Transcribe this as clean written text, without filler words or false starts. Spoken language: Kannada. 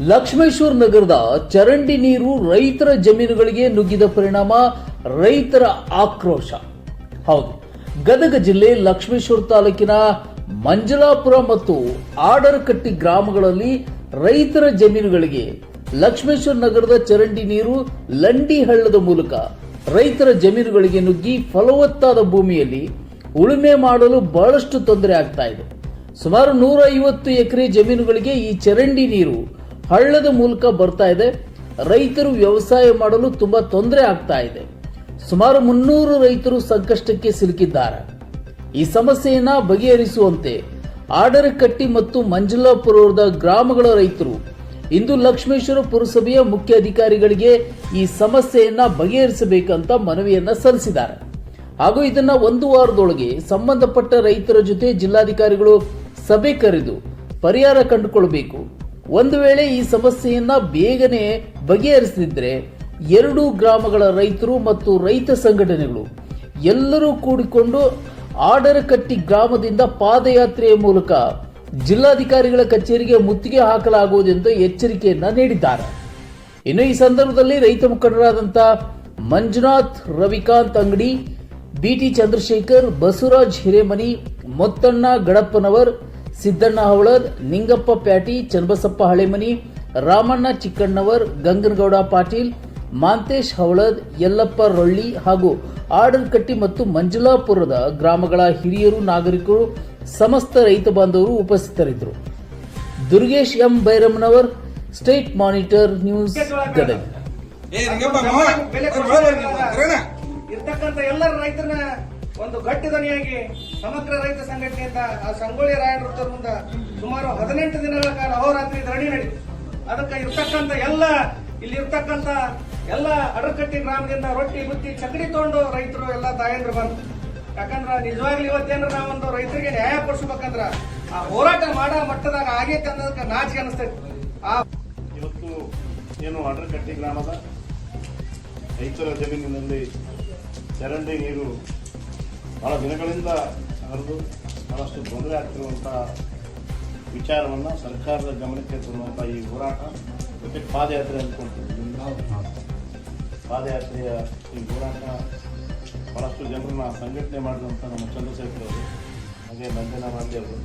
ಲಕ್ಷ್ಮೇಶ್ವರ ನಗರದ ಚರಂಡಿ ನೀರು ರೈತರ ಜಮೀನುಗಳಿಗೆ ನುಗ್ಗಿದ ಪರಿಣಾಮ ರೈತರ ಆಕ್ರೋಶ. ಹೌದು, ಗದಗ ಜಿಲ್ಲೆ ಲಕ್ಷ್ಮೇಶ್ವರ ತಾಲೂಕಿನ ಮಂಜಲಾಪುರ ಮತ್ತು ಆಡರಕಟ್ಟಿ ಗ್ರಾಮಗಳಲ್ಲಿ ರೈತರ ಜಮೀನುಗಳಿಗೆ ಲಕ್ಷ್ಮೇಶ್ವರ ನಗರದ ಚರಂಡಿ ನೀರು ಲಂಡಿ ಹಳ್ಳದ ಮೂಲಕ ರೈತರ ಜಮೀನುಗಳಿಗೆ ನುಗ್ಗಿ ಫಲವತ್ತಾದ ಭೂಮಿಯಲ್ಲಿ ಉಳುಮೆ ಮಾಡಲು ಬಹಳಷ್ಟು ತೊಂದರೆ ಆಗ್ತಾ ಇದೆ. ಸುಮಾರು 150 ಎಕರೆ ಜಮೀನುಗಳಿಗೆ ಈ ಚರಂಡಿ ನೀರು ಹಳ್ಳದ ಮೂಲಕ ಬರ್ತಾ ಇದೆ. ರೈತರು ವ್ಯವಸಾಯ ಮಾಡಲು ತುಂಬಾ ತೊಂದರೆ ಆಗ್ತಾ ಇದೆ. ಸುಮಾರು 300 ರೈತರು ಸಂಕಷ್ಟಕ್ಕೆ ಸಿಲುಕಿದ್ದಾರೆ. ಈ ಸಮಸ್ಯೆಯನ್ನ ಬಗೆಹರಿಸುವಂತೆ ಆಡರಕಟ್ಟಿ ಮತ್ತು ಮಂಜಲಾಪುರದ ಗ್ರಾಮಗಳ ರೈತರು ಇಂದು ಲಕ್ಷ್ಮೇಶ್ವರ ಪುರಸಭೆಯ ಮುಖ್ಯ ಅಧಿಕಾರಿಗಳಿಗೆ ಈ ಸಮಸ್ಯೆಯನ್ನ ಬಗೆಹರಿಸಬೇಕಂತ ಮನವಿಯನ್ನ ಸಲ್ಲಿಸಿದ್ದಾರೆ. ಹಾಗೂ ಇದನ್ನ 1 ವಾರದೊಳಗೆ ಸಂಬಂಧಪಟ್ಟ ರೈತರ ಜೊತೆ ಜಿಲ್ಲಾಧಿಕಾರಿಗಳು ಸಭೆ ಕರೆದು ಪರಿಹಾರ ಕಂಡುಕೊಳ್ಳಬೇಕು. ಒಂದು ವೇಳೆ ಈ ಸಮಸ್ಯೆಯನ್ನ ಬೇಗನೆ ಬಗೆಹರಿಸದಿದ್ದರೆ 2 ಗ್ರಾಮಗಳ ರೈತರು ಮತ್ತು ರೈತ ಸಂಘಟನೆಗಳು ಎಲ್ಲರೂ ಕೂಡಿಕೊಂಡು ಆಡರಕಟ್ಟಿ ಗ್ರಾಮದಿಂದ ಪಾದಯಾತ್ರೆಯ ಮೂಲಕ ಜಿಲ್ಲಾಧಿಕಾರಿಗಳ ಕಚೇರಿಗೆ ಮುತ್ತಿಗೆ ಹಾಕಲಾಗುವುದೆಂದು ಎಚ್ಚರಿಕೆಯನ್ನ ನೀಡಿದ್ದಾರೆ. ಇನ್ನು ಈ ಸಂದರ್ಭದಲ್ಲಿ ರೈತ ಮುಖಂಡರಾದಂತಹ ಮಂಜುನಾಥ್, ರವಿಕಾಂತ್ ಅಂಗಡಿ, ಬಿಟಿ ಚಂದ್ರಶೇಖರ್, ಬಸವರಾಜ್ ಹಿರೇಮನಿ, ಮೊತ್ತಣ್ಣ ಗಡಪ್ಪನವರ್, ಸಿದ್ದಣ್ಣ ಹವಳದ್, ನಿಂಗಪ್ಪ ಪ್ಯಾಟಿ, ಚನ್ನಬಸಪ್ಪ ಹಳೆಮನಿ, ರಾಮಣ್ಣ ಚಿಕ್ಕಣ್ಣವರ್, ಗಂಗನಗೌಡ ಪಾಟೀಲ್, ಮಾಂತೇಶ್ ಹವಳದ್, ಯಲ್ಲಪ್ಪ ರೊಳ್ಳಿ ಹಾಗೂ ಆಡರಕಟ್ಟಿ ಮತ್ತು ಮಂಜಲಾಪುರದ ಗ್ರಾಮಗಳ ಹಿರಿಯರು, ನಾಗರಿಕರು, ಸಮಸ್ತ ರೈತ ಬಾಂಧವರು ಉಪಸ್ಥಿತರಿದ್ದರು. Durgesh M Byrammanavar, state monitor news, Gadag. ಇರ್ತಕ್ಕಂಥ ಎಲ್ಲರ ರೈತರನ್ನ ಒಂದು ಗಟ್ಟಿದನಿಯಾಗಿ ಸಮಗ್ರ ರೈತ ಸಂಘಟನೆಯಿಂದ ಆ ಸಂಗೊಳ್ಳಿ ರಾಯಣ್ಣ ಮುಂದ ಸುಮಾರು 18 ದಿನಗಳ ಕಾಲ ಅಹೋರಾತ್ರಿ ಧರಣಿ ನಡೀತು. ಅದಕ್ಕೆ ಇರ್ತಕ್ಕಂಥ ಇಲ್ಲಿ ಇರ್ತಕ್ಕಂಥ ಎಲ್ಲ ಅಡರಕಟ್ಟಿ ಗ್ರಾಮದಿಂದ ರೊಟ್ಟಿ ಬುತ್ತಿ ಚಕಡಿ ತಗೊಂಡು ರೈತರು ಎಲ್ಲ ತಾಯಂದ್ರು ಬಂದ್ರು. ಯಾಕಂದ್ರ ನಿಜವಾಗ್ಲೂ ಇವತ್ತೇನ್ರ ನಾವೊಂದು ರೈತರಿಗೆ ನ್ಯಾಯ ಕೊಡಿಸ್ಬೇಕಂದ್ರ ಆ ಹೋರಾಟ ಮಾಡೋ ಮಟ್ಟದಾಗ ಆಗೈತೆ ಅನ್ನೋದಕ್ಕೆ ನಾಚಿಕೆ ಅನಿಸ್ತೈತಿ. ಇವತ್ತು ಏನು ಅಡರಕಟ್ಟಿ ಗ್ರಾಮದ ರೈತರ ಜಮೀನಿನಲ್ಲಿ ಚರಂಡಿ ನೀರು ಬಹಳ ದಿನಗಳಿಂದ ಹರಿದು ಬಹಳಷ್ಟು ತೊಂದರೆ ಆಗ್ತಿರುವಂಥ ವಿಚಾರವನ್ನು ಸರ್ಕಾರದ ಗಮನಕ್ಕೆ ತರುವಂಥ ಈ ಹೋರಾಟ ಜೊತೆ ಪಾದಯಾತ್ರೆ ಅಂದ್ಕೊಳ್ತೀವಿ. ಪಾದಯಾತ್ರೆಯ ಈ ಹೋರಾಟ ಬಹಳಷ್ಟು ಜನರನ್ನ ಸಂಘಟನೆ ಮಾಡಿದಂಥ ನಮ್ಮ ಚಂದ್ರಶೇಖರ್ ಅವರು, ಹಾಗೆ ನಂಜನ ಮಾಂದಿ ಅವರು,